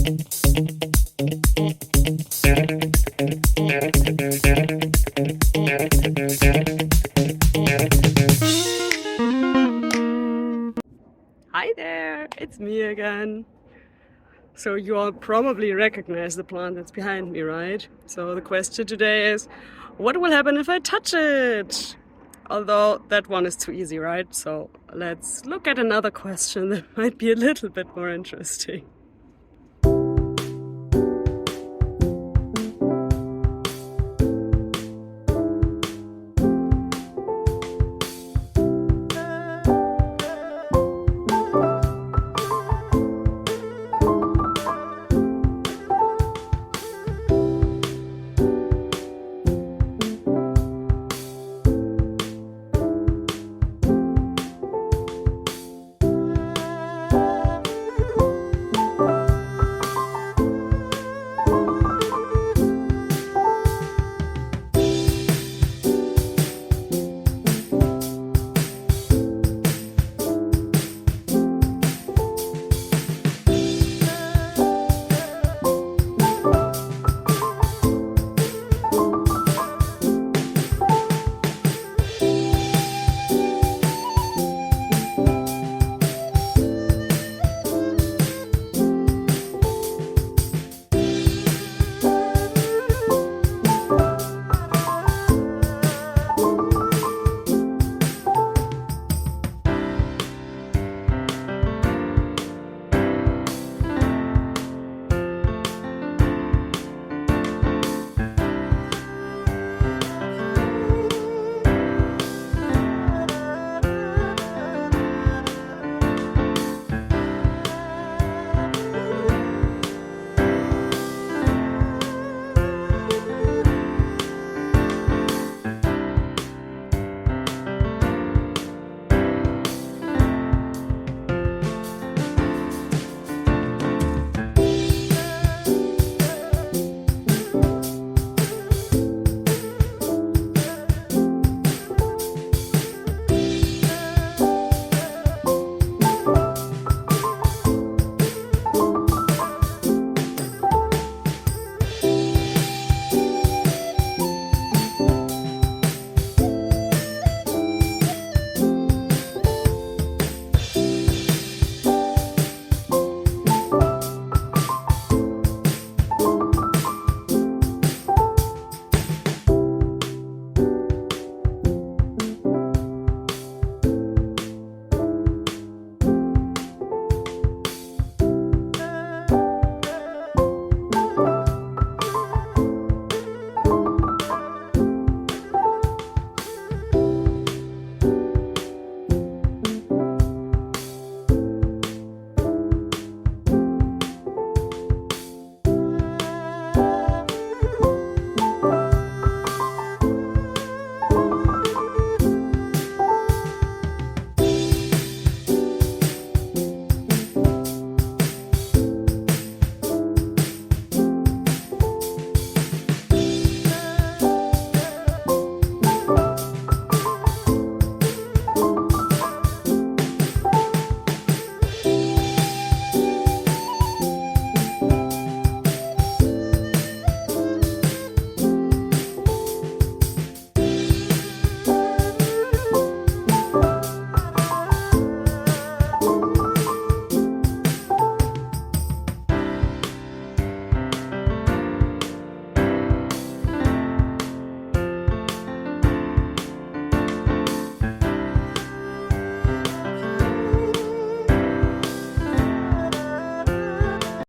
Hi there, it's me again. So you all probably recognize the plant that's behind me, right? So the question today is, what will happen if I touch it? Although that one is too easy, right? So let's look at another question that might be a little bit more interesting.